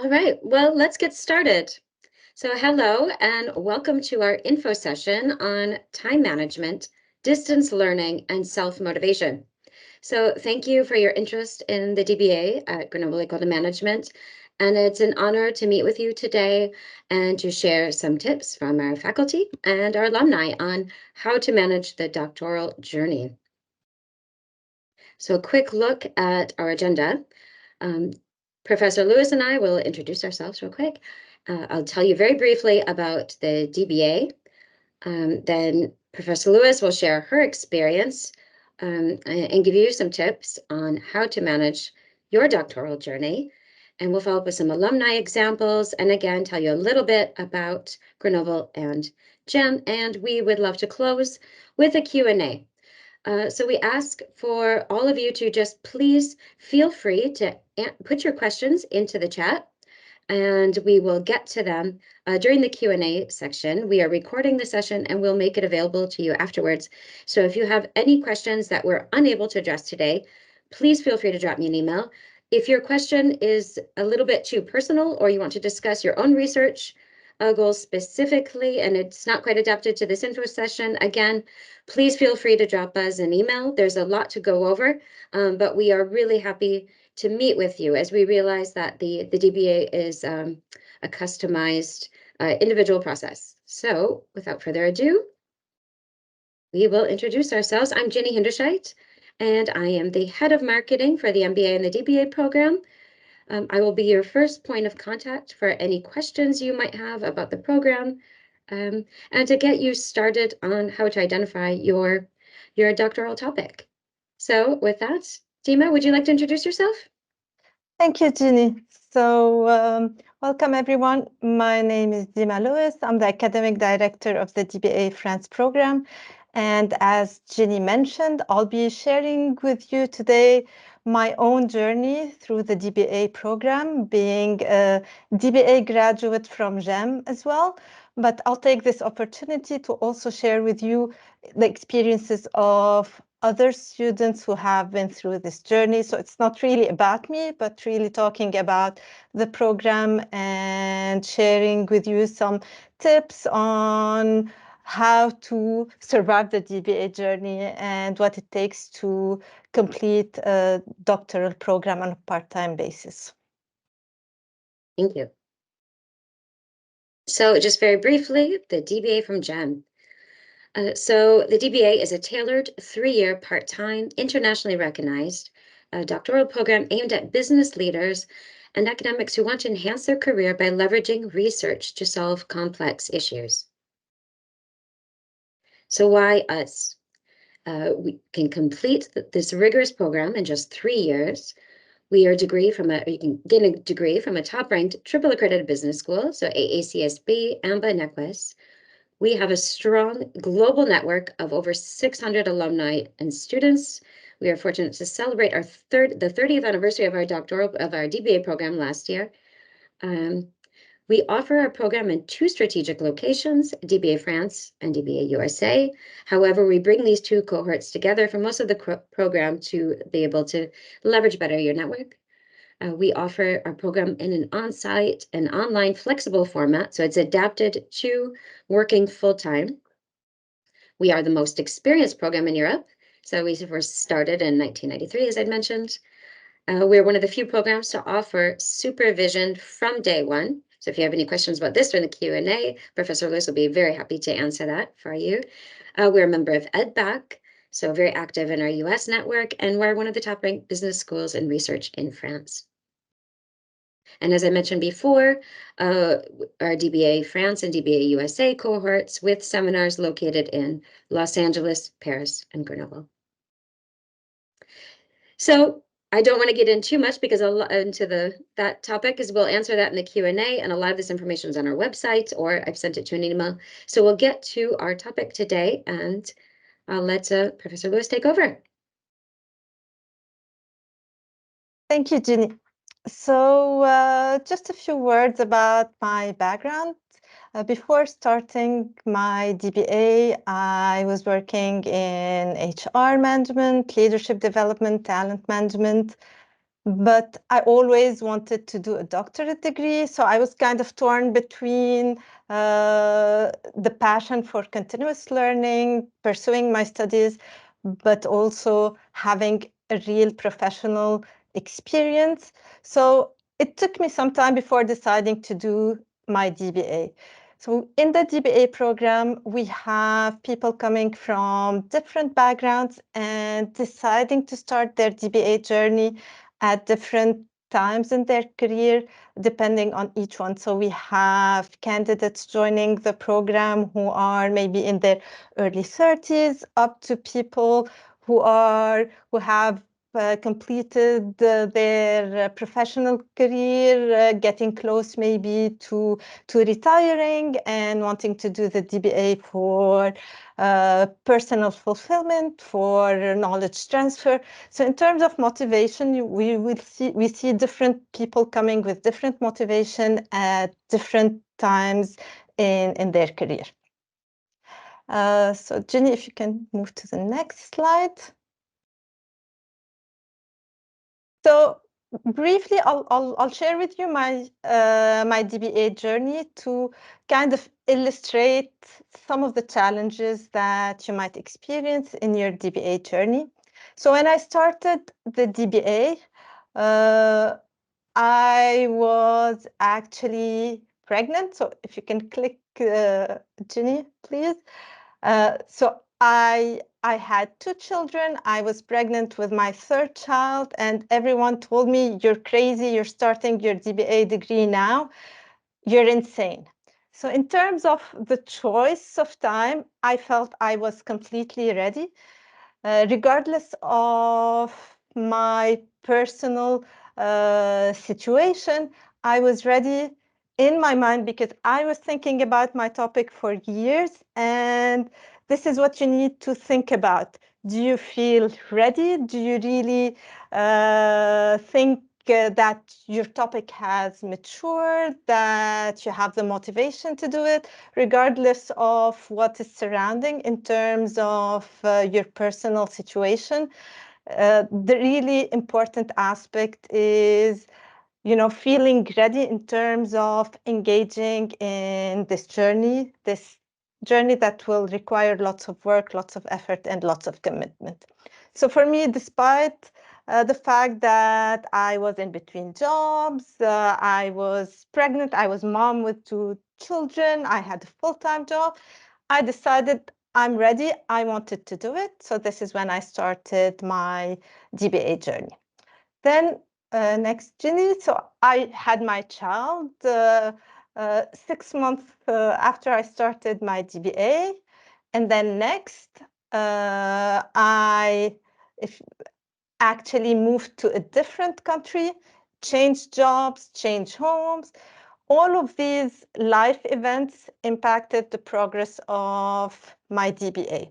All right, well, let's get started. So hello and welcome to our info session on time management, distance learning, and self-motivation. So thank you for your interest in the DBA at Grenoble École de Management. And it's an honor to meet with you today and to share some tips from our faculty and our alumni on how to manage the doctoral journey. So a quick look at our agenda. Um, Professor Lewis and I will introduce ourselves real quick. I'll tell you very briefly about the DBA. Then Professor Lewis will share her experience and give you some tips on how to manage your doctoral journey. And we'll follow up with some alumni examples and again, tell you a little bit about Grenoble and GEM. And we would love to close with a Q&A. So we ask for all of you to just please feel free to put your questions into the chat and we will get to them during the Q&A section. We are recording the session and we'll make it available to you afterwards. So if you have any questions that we're unable to address today, please feel free to drop me an email. If your question is a little bit too personal or you want to discuss your own research goals specifically and it's not quite adapted to this info session, again, please feel free to drop us an email. There's a lot to go over, but we are really happy to meet with you as we realize that the DBA is a customized individual process. So without further ado, we will introduce ourselves. I'm Ginny Hinderscheit, and I am the head of marketing for the MBA and the DBA program. I will be your first point of contact for any questions you might have about the program and to get you started on how to identify your doctoral topic. So with that, Dima, would you like to introduce yourself? Thank you, Ginny. So welcome, everyone. My name is Dima Lewis. I'm the academic director of the DBA France program. And as Ginny mentioned, I'll be sharing with you today my own journey through the DBA program, being a DBA graduate from GEM as well. But I'll take this opportunity to also share with you the experiences of other students who have been through this journey. So it's not really about me, but really talking about the program and sharing with you some tips on how to survive the DBA journey and what it takes to complete a doctoral program on a part-time basis. Thank you. So just very briefly, the DBA from GEM. So the DBA is a tailored 3-year part-time, internationally recognized doctoral program aimed at business leaders and academics who want to enhance their career by leveraging research to solve complex issues. So why us? We can complete this rigorous program in just 3 years. You can get a degree from a top-ranked, triple accredited business school, so AACSB, AMBA, NEQUIS. We have a strong global network of over 600 alumni and students. We are fortunate to celebrate the 30th anniversary of our DBA program last year. We offer our program in 2 strategic locations, DBA France and DBA USA. However, we bring these 2 cohorts together for most of the program to be able to leverage better your network. We offer our program in an on-site and online flexible format, so it's adapted to working full-time. We are the most experienced program in Europe, so we were started in 1993, as I'd mentioned. We're one of the few programs to offer supervision from day one. So if you have any questions about this during the Q&A, Professor Lewis will be very happy to answer that for you. We're a member of EdBac, so very active in our US network, and we're one of the top-ranked business schools in research in France. And as I mentioned before, our DBA France and DBA USA cohorts with seminars located in Los Angeles, Paris, and Grenoble. So I don't want to get in too much because into that topic, as we'll answer that in the Q&A, and a lot of this information is on our website or I've sent it to an email. So we'll get to our topic today, and I'll let Professor Lewis take over. Thank you, Ginny. So just a few words about my background. Before starting my DBA, I was working in HR management, leadership development, talent management. but I always wanted to do a doctorate degree. So I was kind of torn between the passion for continuous learning, pursuing my studies, but also having a real professional experience. So it took me some time before deciding to do my DBA. So in the DBA program, we have people coming from different backgrounds and deciding to start their DBA journey at different times in their career, depending on each one. So we have candidates joining the program who are maybe in their early 30s, up to people who have completed their professional career, getting close maybe to retiring and wanting to do the DBA for personal fulfillment, for knowledge transfer. So in terms of motivation, we see different people coming with different motivation at different times in their career. So Jenny, if you can move to the next slide. So briefly, I'll share with you my my DBA journey to kind of illustrate some of the challenges that you might experience in your DBA journey. So when I started the DBA, I was actually pregnant. So if you can click, Ginny, please. So I had two children. I was pregnant with my third child, and everyone told me, "You're crazy. You're starting your DBA degree now. You're insane." So in terms of the choice of time, I felt I was completely ready. Regardless of my personal situation, I was ready in my mind because I was thinking about my topic for years. And this is what you need to think about. Do you feel ready? Do you really think that your topic has matured, that you have the motivation to do it, regardless of what is surrounding in terms of your personal situation? The really important aspect is, you know, feeling ready in terms of engaging in this journey that will require lots of work, lots of effort, and lots of commitment. So for me, despite the fact that I was in between jobs, I was pregnant, I was mom with two children, I had a full-time job, I decided I'm ready, I wanted to do it. So this is when I started my DBA journey. Then next, Ginny. So I had my child 6 months after I started my DBA. And then next, I actually moved to a different country, changed jobs, changed homes. All of these life events impacted the progress of my DBA.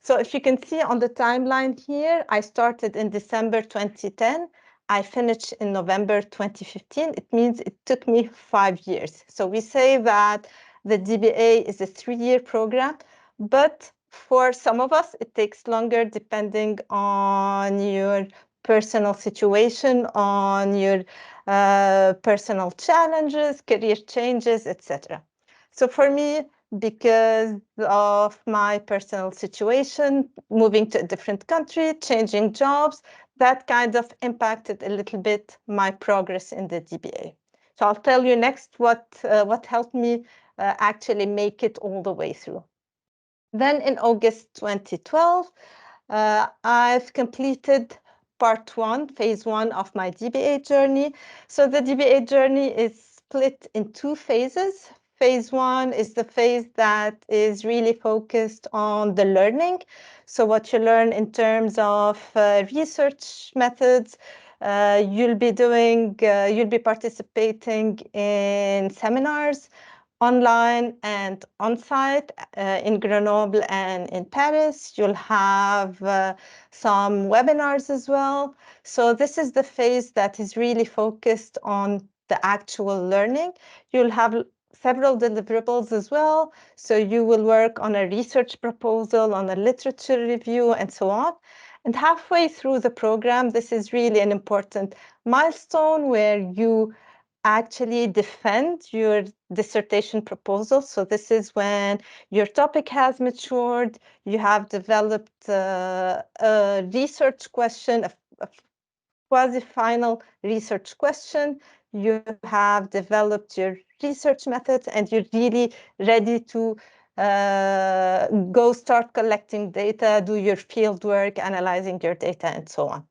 So if you can see on the timeline here, I started in December 2010. I finished in November 2015. It means it took me 5 years. So we say that the DBA is a 3-year program, but for some of us, it takes longer depending on your personal situation, on your personal challenges, career changes, etc. So for me, because of my personal situation, moving to a different country, changing jobs, that kind of impacted a little bit my progress in the DBA. So I'll tell you next what helped me actually make it all the way through. Then in August 2012, I've completed part 1, phase 1 of my DBA journey. So the DBA journey is split in 2 phases. Phase 1 is the phase that is really focused on the learning. So what you learn in terms of research methods, you'll be participating in seminars, online and on-site in Grenoble and in Paris. You'll have some webinars as well. So this is the phase that is really focused on the actual learning. You'll have several deliverables as well. So you will work on a research proposal, on a literature review, and so on. And halfway through the program, this is really an important milestone where you actually defend your dissertation proposal. So this is when your topic has matured, you have developed a research question, a quasi-final research question, you have developed your research methods, and you're really ready to go start collecting data, do your field work, analyzing your data, and so on.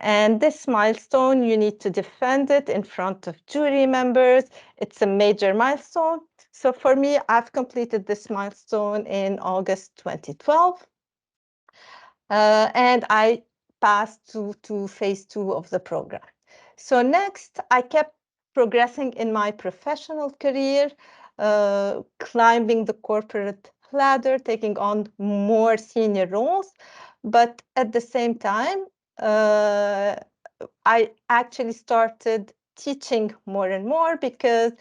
And this milestone, you need to defend it in front of jury members. It's a major milestone. So for me, I've completed this milestone in August 2012. And I passed to phase 2 of the program. So next, I kept progressing in my professional career, climbing the corporate ladder, taking on more senior roles. But at the same time, I actually started teaching more and more because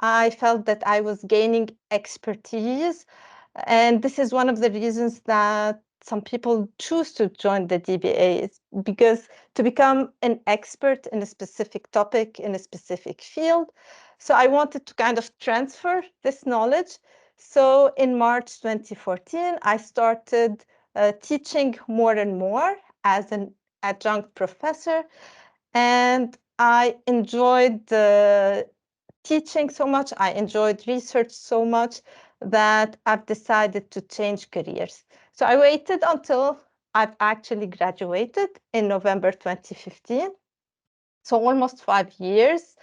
I felt that I was gaining expertise. And this is one of the reasons that some people choose to join the DBA, is because to become an expert in a specific topic, in a specific field. So I wanted to kind of transfer this knowledge. So in March 2014, I started teaching more and more as an adjunct professor. And I enjoyed teaching so much, I enjoyed research so much that I've decided to change careers. So I waited until I've actually graduated in November 2015. So almost 5 years.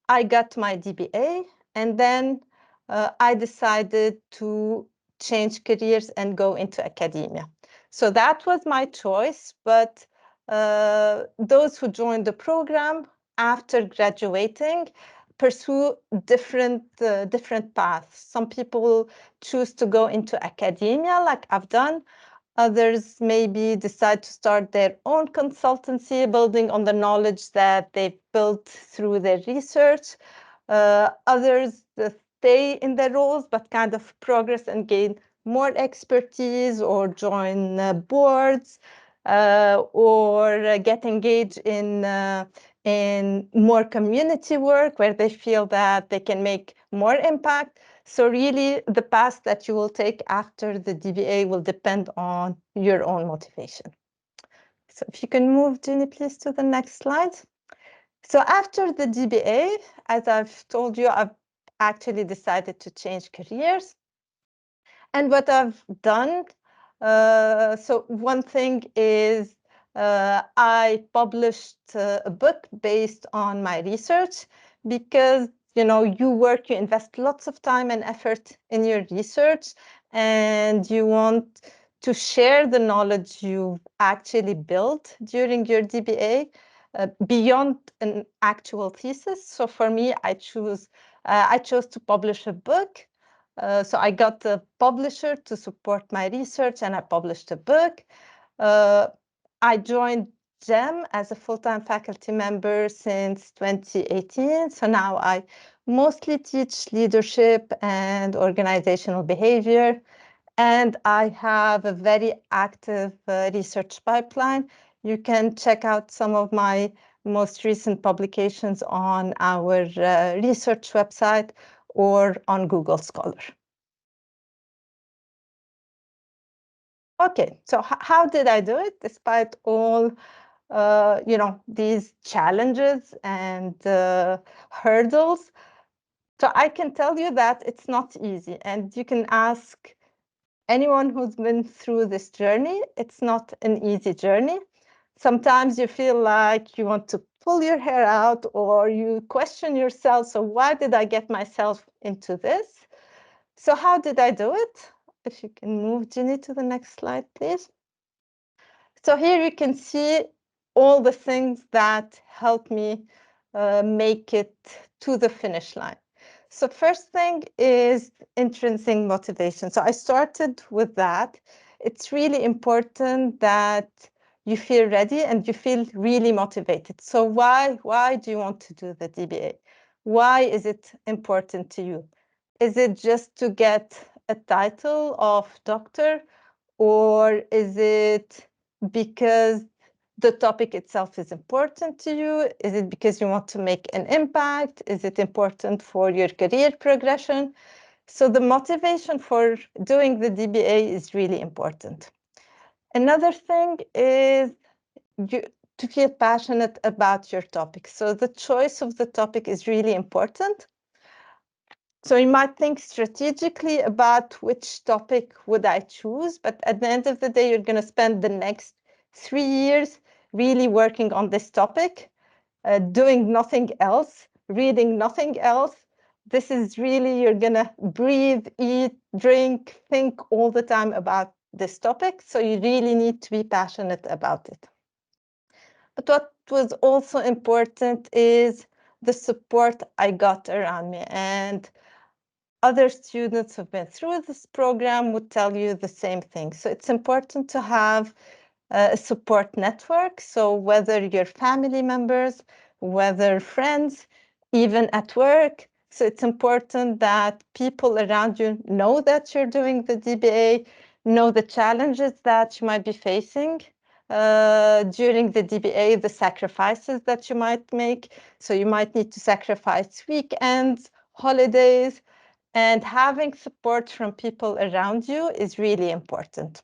I got my DBA, and then I decided to change careers and go into academia. So that was my choice, but those who joined the program after graduating pursue different paths. Some people choose to go into academia, like I've done. Others maybe decide to start their own consultancy, building on the knowledge that they've built through their research. Others stay in their roles, but kind of progress and gain more expertise, or join boards, or get engaged in more community work where they feel that they can make more impact. So really, the path that you will take after the DBA will depend on your own motivation. So if you can move, Jenny, please, to the next slide. So after the DBA, as I've told you, I've actually decided to change careers. And what I've done, so one thing is I published a book based on my research, because you work, you invest lots of time and effort in your research, and you want to share the knowledge you've actually built during your DBA beyond an actual thesis. So for me, I chose to publish a book. So I got a publisher to support my research, and I published a book. I joined GEM as a full-time faculty member since 2018. So now I mostly teach leadership and organizational behavior. And I have a very active research pipeline. You can check out some of my most recent publications on our research website or on Google Scholar. Okay, so how did I do it despite all these challenges and hurdles? So I can tell you that it's not easy, and you can ask anyone who's been through this journey. It's not an easy journey. Sometimes you feel like you want to pull your hair out, or you question yourself, so why did I get myself into this? So how did I do it? If you can move, Ginny, to the next slide, please. So here you can see all the things that help me make it to the finish line. So first thing is intrinsic motivation. So I started with that. It's really important that you feel ready and you feel really motivated. So why do you want to do the DBA? Why is it important to you? Is it just to get a title of doctor, or is it because the topic itself is important to you? Is it because you want to make an impact? Is it important for your career progression? So the motivation for doing the DBA is really important. Another thing is you, to feel passionate about your topic. So the choice of the topic is really important. So you might think strategically about which topic would I choose, but at the end of the day, you're going to spend the next 3 years really working on this topic, doing nothing else, reading nothing else. This is really, you're going to breathe, eat, drink, think all the time about this topic. So you really need to be passionate about it. But what was also important is the support I got around me. And other students who've been through this program would tell you the same thing. So it's important to have a support network. So whether you're family members, whether friends, even at work. So it's important that people around you know that you're doing the DBA, know the challenges that you might be facing during the DBA, the sacrifices that you might make. So you might need to sacrifice weekends, holidays, and having support from people around you is really important.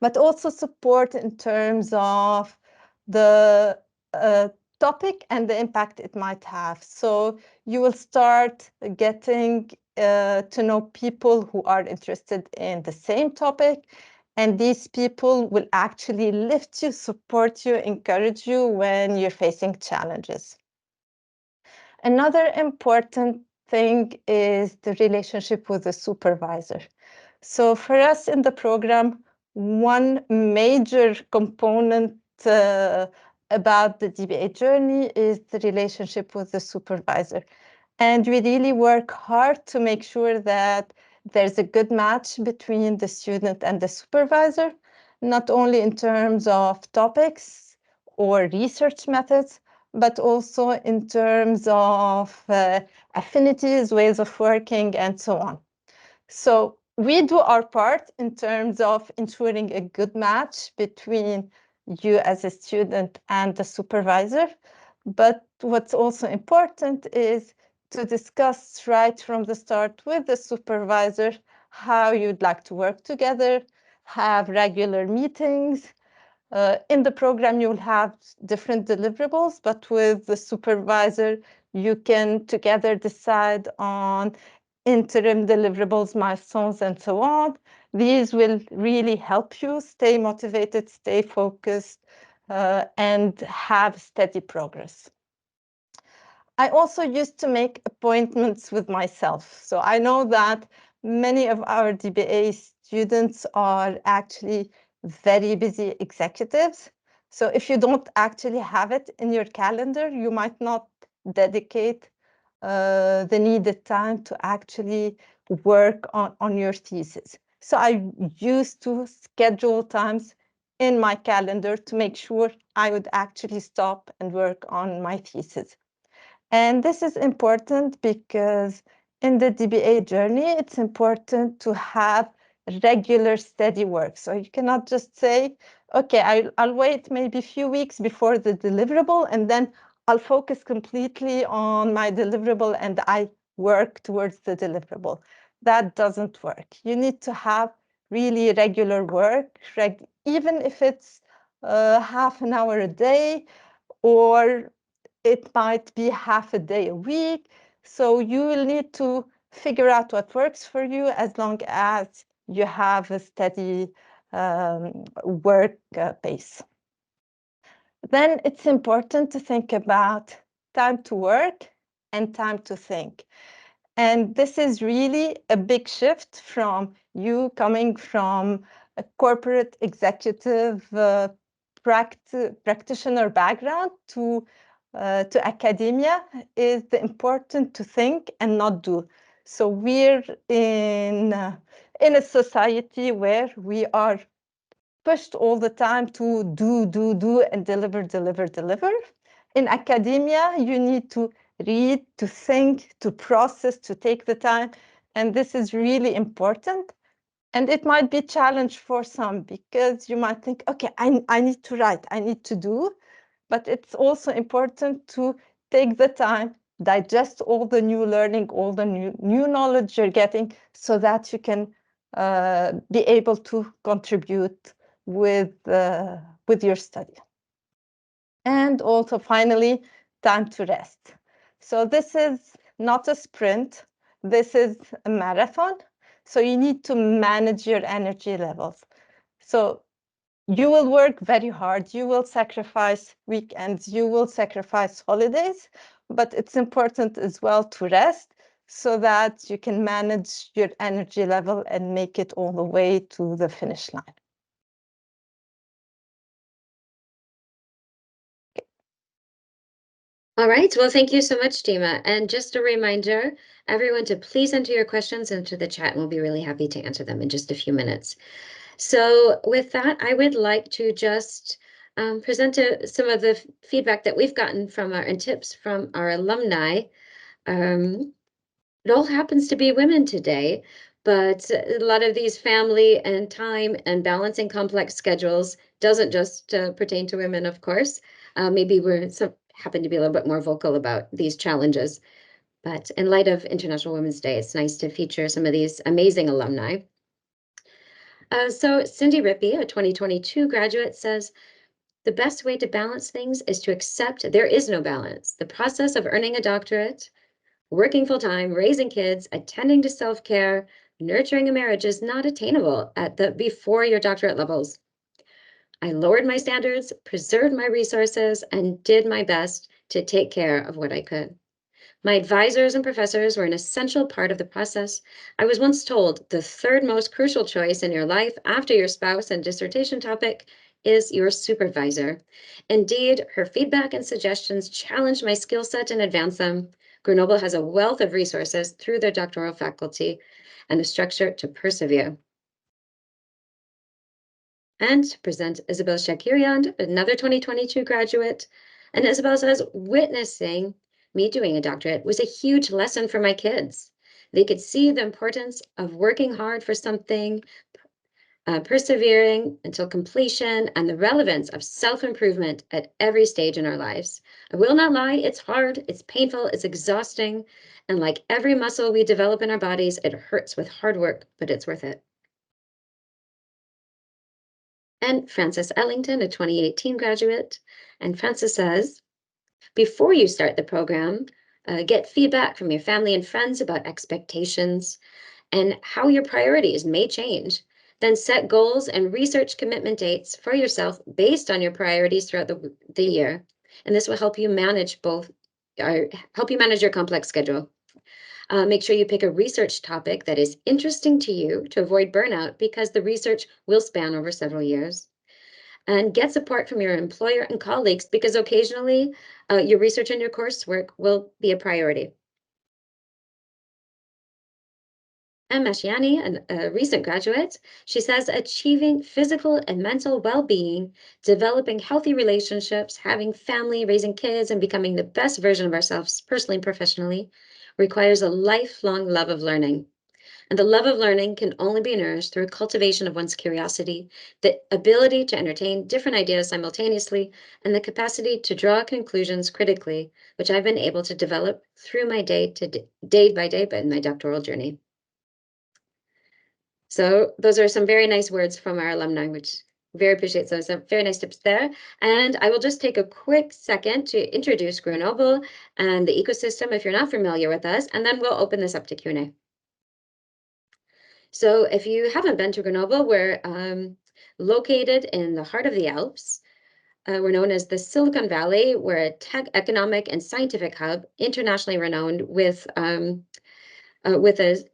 But also support in terms of the topic and the impact it might have. So you will start getting to know people who are interested in the same topic. And these people will actually lift you, support you, encourage you when you're facing challenges. Another important thing is the relationship with the supervisor. So for us in the program, one major component about the DBA journey is the relationship with the supervisor. And we really work hard to make sure that there's a good match between the student and the supervisor, not only in terms of topics or research methods, but also in terms of affinities, ways of working, and so on. So we do our part in terms of ensuring a good match between you as a student and the supervisor. But what's also important is to discuss right from the start with the supervisor how you'd like to work together, have regular meetings. In the program, you'll have different deliverables, but with the supervisor, you can together decide on interim deliverables, milestones, and so on. These will really help you stay motivated, stay focused, and have steady progress. I also used to make appointments with myself. So I know that many of our DBA students are actually very busy executives. So if you don't actually have it in your calendar, you might not dedicate the needed time to actually work on your thesis. So I used to schedule times in my calendar to make sure I would actually stop and work on my thesis. And this is important because in the DBA journey, it's important to have regular steady work. So you cannot just say, okay, I'll wait maybe a few weeks before the deliverable, and then I'll focus completely on my deliverable and I work towards the deliverable. That doesn't work. You need to have really regular work, even if it's half an hour a day, or it might be half a day a week. So you will need to figure out what works for you as long as you have a steady work pace. Then it's important to think about time to work and time to think. And this is really a big shift from you coming from a corporate executive practitioner background to academia. Is the important to think and not do. So we're in a society where we are pushed all the time to do, and deliver. In academia, you need to read, to think, to process, to take the time. And this is really important. And it might be a challenge for some because you might think, okay, I need to write, I need to do, but it's also important to take the time, digest all the new learning, all the new knowledge you're getting, so that you can be able to contribute with your study. And also, finally, time to rest. So this is not a sprint. This is a marathon. So you need to manage your energy levels. So you will work very hard. You will sacrifice weekends. You will sacrifice holidays. But it's important as well to rest so that you can manage your energy level and make it all the way to the finish line. All right, well, thank you so much, Dima. And just a reminder, everyone to please enter your questions into the chat, and we'll be really happy to answer them in just a few minutes. So with that, I would like to just present some of the feedback that we've gotten from and tips from our alumni. It all happens to be women today, but a lot of these family and time and balancing complex schedules doesn't just pertain to women, of course. Maybe happen to be a little bit more vocal about these challenges. But in light of International Women's Day, it's nice to feature some of these amazing alumni. So Cindy Rippey, a 2022 graduate, says, the best way to balance things is to accept there is no balance. The process of earning a doctorate, working full-time, raising kids, attending to self-care, nurturing a marriage is not attainable before your doctorate levels. I lowered my standards, preserved my resources, and did my best to take care of what I could. My advisors and professors were an essential part of the process. I was once told the third most crucial choice in your life after your spouse and dissertation topic is your supervisor. Indeed, her feedback and suggestions challenged my skill set and advanced them. Grenoble has a wealth of resources through their doctoral faculty and the structure to persevere. And to present Isabel Shakirian, another 2022 graduate. And Isabel says, witnessing me doing a doctorate was a huge lesson for my kids. They could see the importance of working hard for something, persevering until completion, and the relevance of self-improvement at every stage in our lives. I will not lie, it's hard, it's painful, it's exhausting, and like every muscle we develop in our bodies, it hurts with hard work, but it's worth it. And Frances Ellington, a 2018 graduate. And Frances says, before you start the program, get feedback from your family and friends about expectations and how your priorities may change. Then set goals and research commitment dates for yourself based on your priorities throughout the year. And this will help you manage your complex schedule. Make sure you pick a research topic that is interesting to you to avoid burnout because the research will span over several years. And get support from your employer and colleagues because occasionally your research and your coursework will be a priority. And Mashiani, a recent graduate, she says achieving physical and mental well-being, developing healthy relationships, having family, raising kids, and becoming the best version of ourselves personally and professionally requires a lifelong love of learning. And the love of learning can only be nourished through cultivation of one's curiosity, the ability to entertain different ideas simultaneously, and the capacity to draw conclusions critically, which I've been able to develop through my day by day, but in my doctoral journey. So those are some very nice words from our alumni, which very appreciate. So some very nice tips there. And I will just take a quick second to introduce Grenoble and the ecosystem if you're not familiar with us, and then we'll open this up to Q&A. So if you haven't been to Grenoble, we're located in the heart of the Alps. We're known as the Silicon Valley. We're a tech, economic, and scientific hub, internationally renowned with a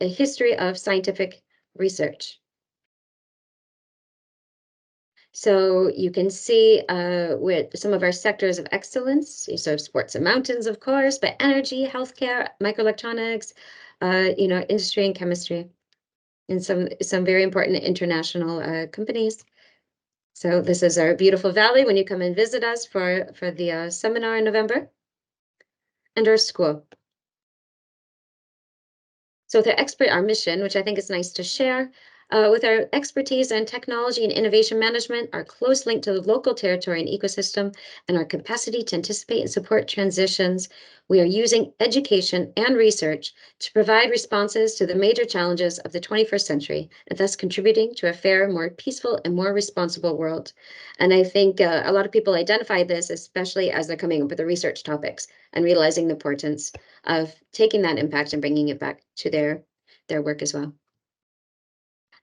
history of scientific research. So you can see with some of our sectors of excellence, so sports and mountains, of course, but energy, healthcare, microelectronics, industry and chemistry, and some very important international companies. So this is our beautiful valley when you come and visit us for the seminar in November, and our school. So with our mission, which I think is nice to share, With our expertise in technology and innovation management, our close link to the local territory and ecosystem, and our capacity to anticipate and support transitions, we are using education and research to provide responses to the major challenges of the 21st century, and thus contributing to a fairer, more peaceful, and more responsible world. And I think a lot of people identify this, especially as they're coming up with the research topics and realizing the importance of taking that impact and bringing it back to their work as well.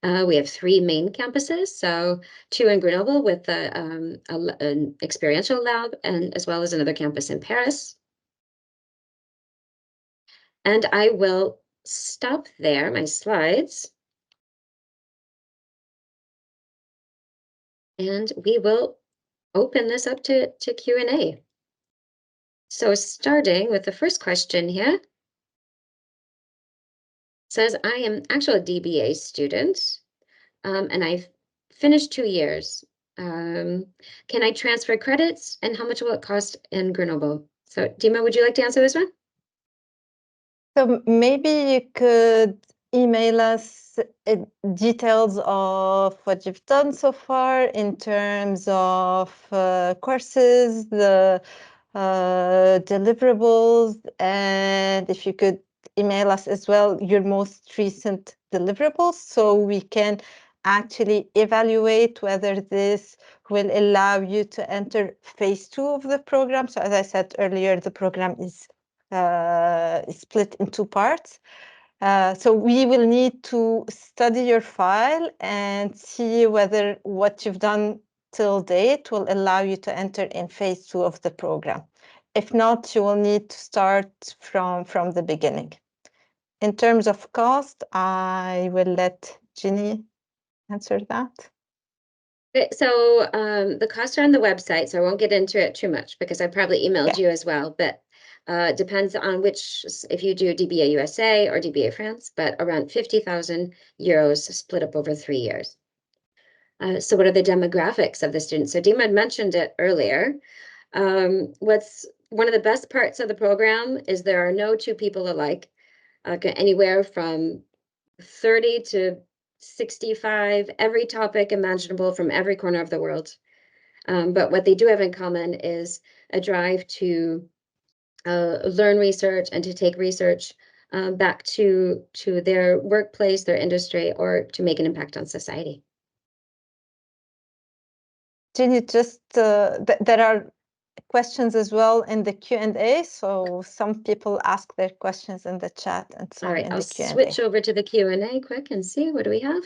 We have 3 main campuses, so 2 in Grenoble with an experiential lab, and as well as another campus in Paris. And I will stop there, my slides. And we will open this up to Q&A. So starting with the first question here, says, I am actually a DBA student, and I've finished 2 years. Can I transfer credits, and how much will it cost in Grenoble? So Dima, would you like to answer this one? So maybe you could email us details of what you've done so far in terms of courses, the deliverables, and if you could email us as well your most recent deliverables so we can actually evaluate whether this will allow you to enter phase 2 of the program. So as I said earlier, the program is split in 2 parts. So we will need to study your file and see whether what you've done till date will allow you to enter in phase 2 of the program. If not, you will need to start from the beginning. In terms of cost, I will let Ginny answer that. So the costs are on the website, so I won't get into it too much because I probably emailed you as well, but depends on which, if you do DBA USA or DBA France, but around 50,000 euros split up over 3 years. So what are the demographics of the students? So Dima had mentioned it earlier. What's one of the best parts of the program is there are no 2 people alike, anywhere from 30 to 65, every topic imaginable from every corner of the world. But what they do have in common is a drive to learn research and to take research back to their workplace, their industry, or to make an impact on society. Ginny, just there are questions as well in the Q&A, so some people ask their questions in the chat and some All right, in I'll the Q&A. switch over to the Q&A quick and see what do we have.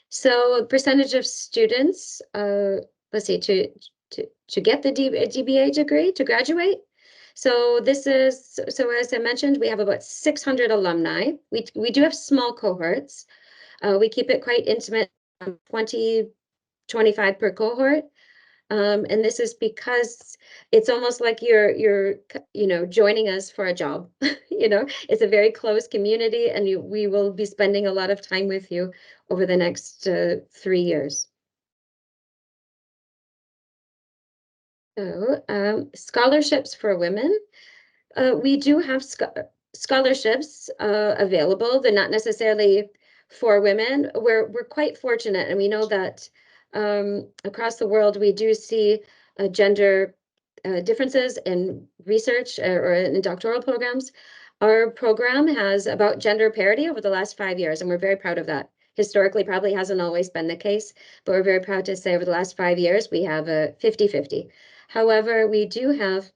So percentage of students, let's see, to get the DBA degree, to graduate. So this is, so as I mentioned, we have about 600 alumni. We do have small cohorts. We keep it quite intimate, 20, 25 per cohort. And this is because it's almost like you're joining us for a job. It's a very close community, and we will be spending a lot of time with you over the next 3 years. So scholarships for women. We do have scholarships available. They're not necessarily for women. We're quite fortunate, and we know that across the world we do see gender differences in research or in doctoral programs. Our program has about gender parity over the last 5 years, and we're very proud of that. Historically, probably hasn't always been the case, but we're very proud to say over the last 5 years we have a 50-50. However, we do have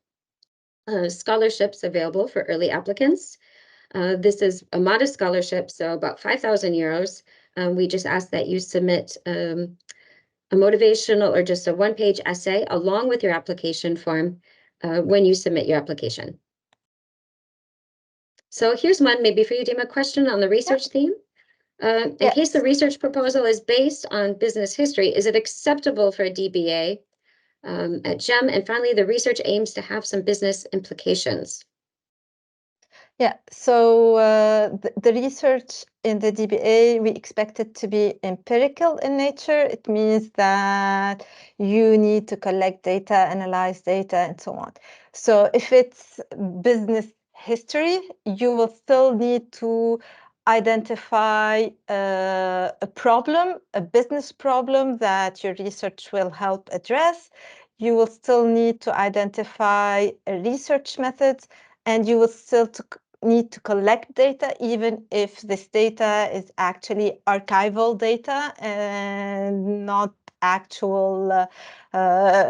scholarships available for early applicants. This is a modest scholarship, so about 5,000 euros. We just ask that you submit a motivational or just a 1-page essay along with your application form when you submit your application. So here's one maybe for you, Dima, question on the research theme. In case the research proposal is based on business history, is it acceptable for a DBA at GEM? And finally, the research aims to have some business implications. Yeah, so the research in the DBA, we expect it to be empirical in nature. It means that you need to collect data, analyze data, and so on. So if it's business history, you will still need to identify a problem, a business problem that your research will help address. You will still need to identify research methods, and you will still need to collect data, even if this data is actually archival data and not actual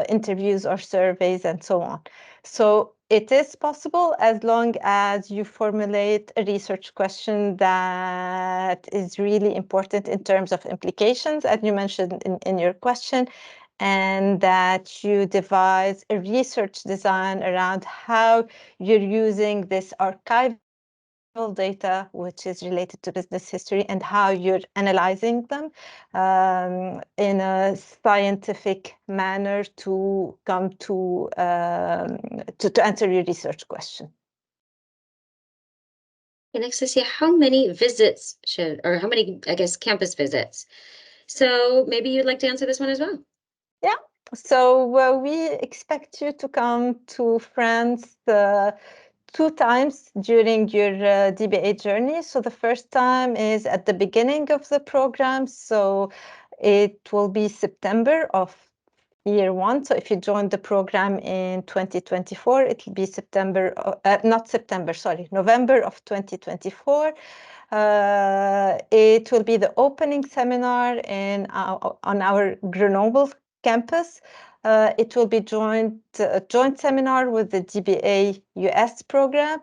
interviews or surveys and so on. So it is possible as long as you formulate a research question that is really important in terms of implications, as you mentioned in your question, and that you devise a research design around how you're using this archival data, which is related to business history, and how you're analyzing them in a scientific manner to come to answer your research question. Okay, next, I see how many visits should, or how many, I guess, campus visits. So maybe you'd like to answer this one as well. Yeah. So we expect you to come to France 2 times during your DBA journey. So the first time is at the beginning of the program. So it will be September of year 1. So if you join the program in 2024, it will be November of 2024. It will be the opening seminar on our Grenoble campus. It will be a joint seminar with the DBA US program.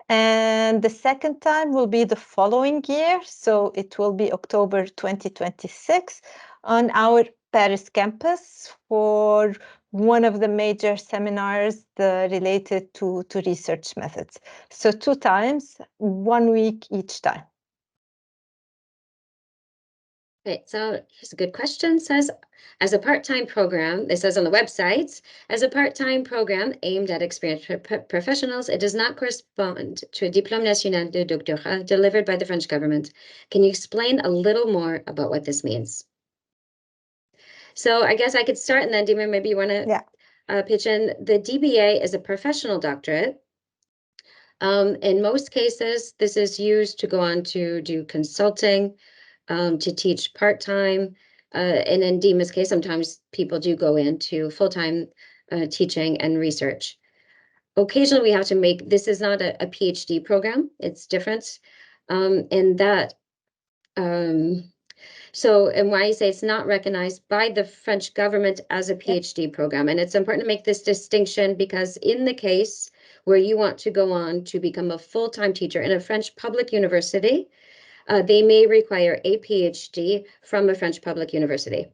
And the second time will be the following year. So it will be October 2026 on our Paris campus for one of the major seminars related to research methods. So 2 times, 1 week each time. Okay, so here's a good question. Says, as a part-time program, it says on the website, as a part-time program aimed at experienced professionals, it does not correspond to a Diplôme National de Doctorat delivered by the French government. Can you explain a little more about what this means? So I guess I could start, and then Dima, maybe you want to pitch in. The DBA is a professional doctorate. In most cases, this is used to go on to do consulting, to teach part-time. And in Dima's case, sometimes people do go into full-time teaching and research. Occasionally, we have to make, this is not a PhD program. It's different in that. So, and why I say it's not recognized by the French government as a PhD program. And it's important to make this distinction because in the case where you want to go on to become a full-time teacher in a French public university, they may require a PhD from a French public university.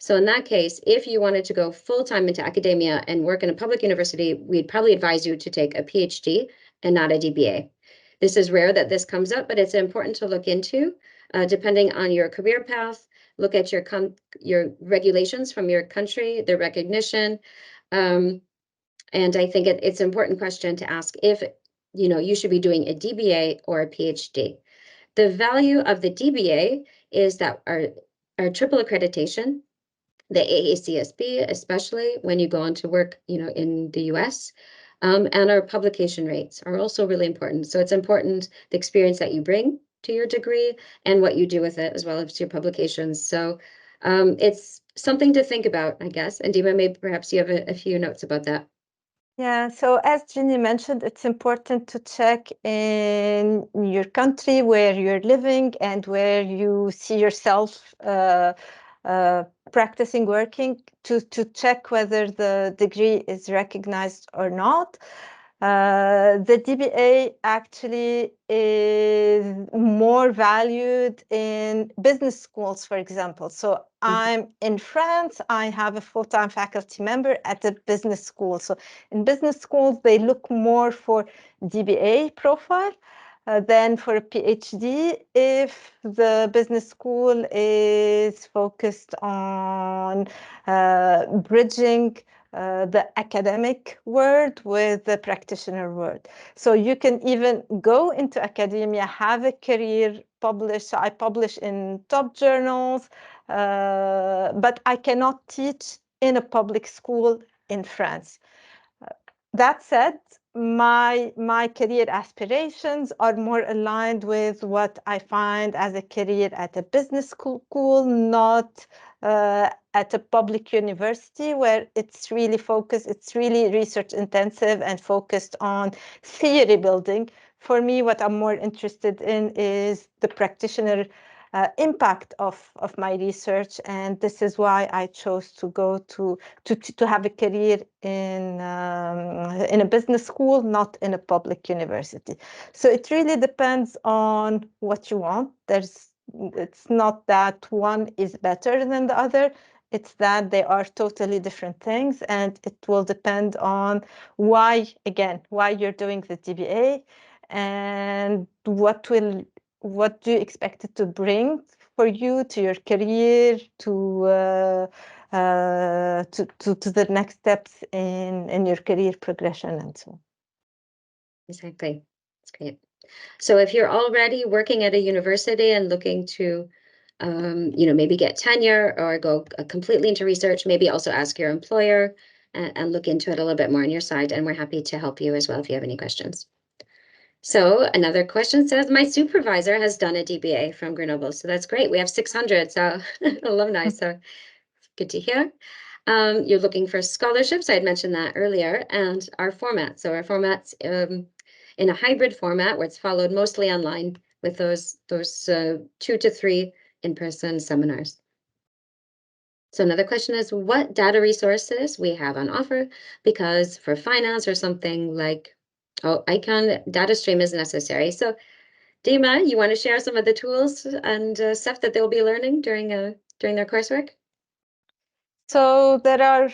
So in that case, if you wanted to go full-time into academia and work in a public university, we'd probably advise you to take a PhD and not a DBA. This is rare that this comes up, but it's important to look into, depending on your career path. Look at your regulations from your country, the recognition. And I think it's an important question to ask if you should be doing a DBA or a PhD. The value of the DBA is that our triple accreditation, the AACSB, especially when you go on to work, in the US, and our publication rates are also really important. So it's important the experience that you bring to your degree and what you do with it, as well as your publications. So it's something to think about, I guess. And Dima, maybe perhaps you have a few notes about that. Yeah, so as Ginny mentioned, it's important to check in your country where you're living and where you see yourself practicing working to check whether the degree is recognized or not. The DBA actually is more valued in business schools, for example. So I'm in France, I have a full-time faculty member at a business school. So in business schools, they look more for DBA profile than for a PhD if the business school is focused on bridging the academic world with the practitioner world. So you can even go into academia, have a career, publish. I publish in top journals, but I cannot teach in a public school in France. That said, my career aspirations are more aligned with what I find as a career at a business school, not at a public university where it's really focused, it's really research intensive and focused on theory building. For me, what I'm more interested in is the practitioner impact of my research, and this is why I chose to go to have a career in a business school, not in a public university. So it really depends on what you want. It's not that one is better than the other. It's that they are totally different things, and it will depend on why you're doing the DBA and what do you expect it to bring for you to your career, to the next steps in your career progression and so on. Exactly. That's great. So if you're already working at a university and looking to, maybe get tenure or go completely into research, maybe also ask your employer and look into it a little bit more on your side. And we're happy to help you as well if you have any questions. So another question says, my supervisor has done a DBA from Grenoble. So that's great. We have 600 alumni, so good to hear. You're looking for scholarships. I had mentioned that earlier, and our format. So our format's in a hybrid format where it's followed mostly online with those 2 to 3 in-person seminars. So another question is what data resources we have on offer, because for finance or something like Icon, data stream is necessary. So Dima, you want to share some of the tools and stuff that they'll be learning during their coursework? So there are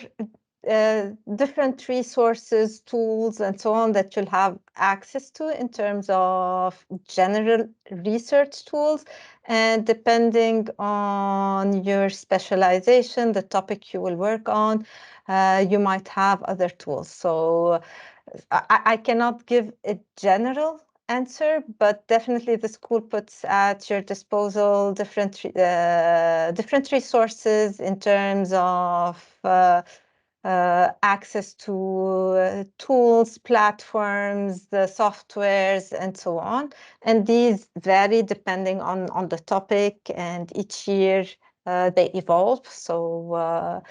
different resources, tools, and so on that you'll have access to in terms of general research tools. And depending on your specialization, the topic you will work on, you might have other tools. So I cannot give a general answer, but definitely the school puts at your disposal different resources in terms of access to tools, platforms, the softwares, and so on. And these vary depending on the topic, and each year they evolve. So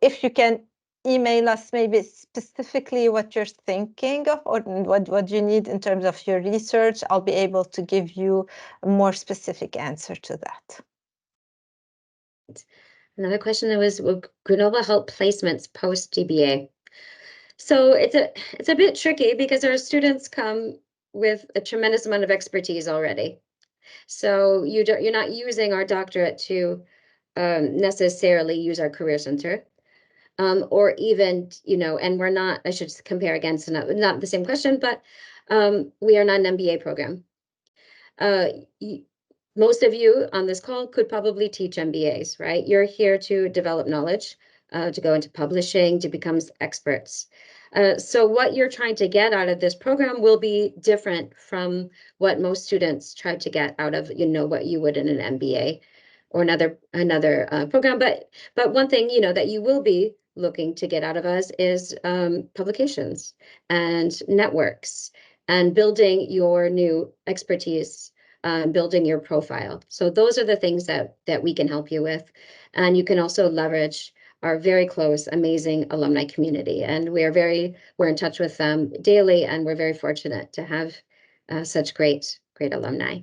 if you can email us maybe specifically what you're thinking of or what you need in terms of your research, I'll be able to give you a more specific answer to that. Another question that was, will Grenoble help placements post DBA? So it's a bit tricky because our students come with a tremendous amount of expertise already. So you're not using our doctorate to necessarily use our career center. Or even, and we're not, I should compare against, not the same question, but we are not an MBA program. Most of you on this call could probably teach MBAs, right? You're here to develop knowledge, to go into publishing, to become experts. So what you're trying to get out of this program will be different from what most students try to get out of, what you would in an MBA or another program. But one thing, that you will be looking to get out of us is publications and networks and building your new expertise, building your profile. So those are the things that we can help you with. And you can also leverage our very close, amazing alumni community. And we're in touch with them daily, and we're very fortunate to have such great alumni.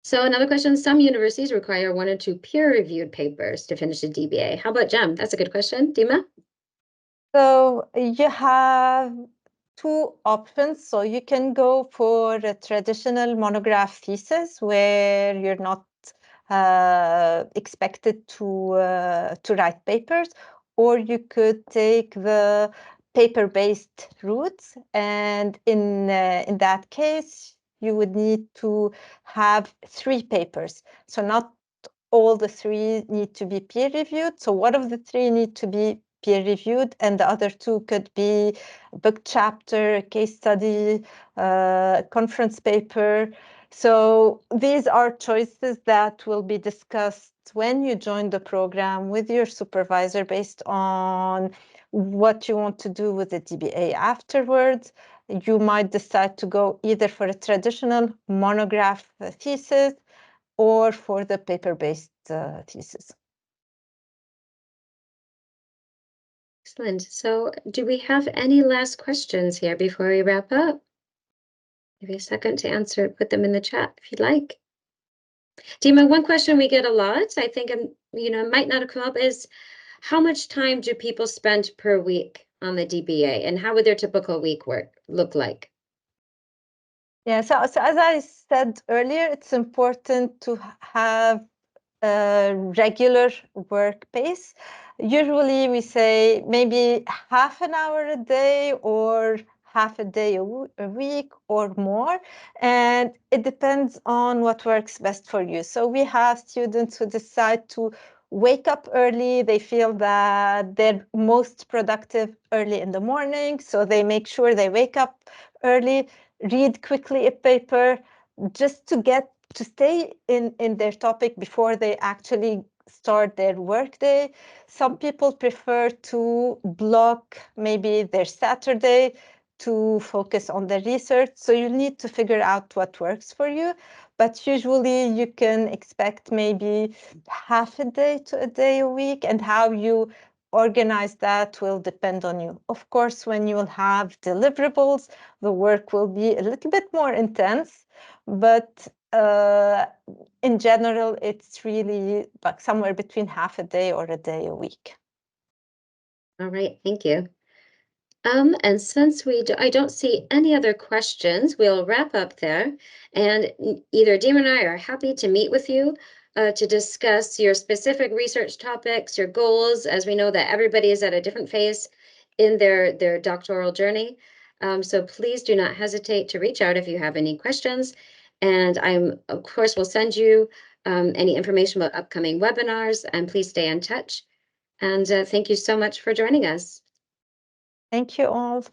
So another question, some universities require 1 or 2 peer-reviewed papers to finish a DBA. How about GEM? That's a good question. Dima? So you have 2 options. So you can go for a traditional monograph thesis where you're not expected to write papers, or you could take the paper-based route, and in that case you would need to have 3 papers. So not all the 3 need to be peer reviewed. So one of the 3 need to be peer reviewed, and the other 2 could be a book chapter, a case study, conference paper. So these are choices that will be discussed when you join the program with your supervisor based on what you want to do with the DBA afterwards. You might decide to go either for a traditional monograph thesis or for the paper-based thesis. Excellent. So do we have any last questions here before we wrap up? Give you a second to answer, put them in the chat if you'd like. Dima, one question we get a lot, I think, might not have come up, is how much time do people spend per week on the DBA, and how would their typical week look like? Yeah, so as I said earlier, it's important to have a regular work pace. Usually we say maybe half an hour a day or half a day a week or more, and it depends on what works best for you. So we have students who decide to wake up early. They feel that they're most productive early in the morning, so they make sure they wake up early, read quickly a paper, just to stay in their topic before they actually start their workday. Some people prefer to block maybe their Saturday to focus on the research. So you need to figure out what works for you. But usually you can expect maybe half a day to a day a week, and how you organize that will depend on you. Of course, when you'll have deliverables, the work will be a little bit more intense, but in general, it's really like somewhere between half a day or a day a week. All right, thank you. And since I don't see any other questions, we'll wrap up there. And either Dima and I are happy to meet with you to discuss your specific research topics, your goals, as we know that everybody is at a different phase in their doctoral journey. So please do not hesitate to reach out if you have any questions. And of course, will send you any information about upcoming webinars, and please stay in touch. And thank you so much for joining us. Thank you all.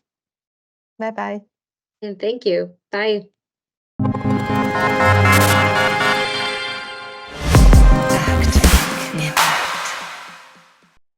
Bye-bye. And thank you. Bye.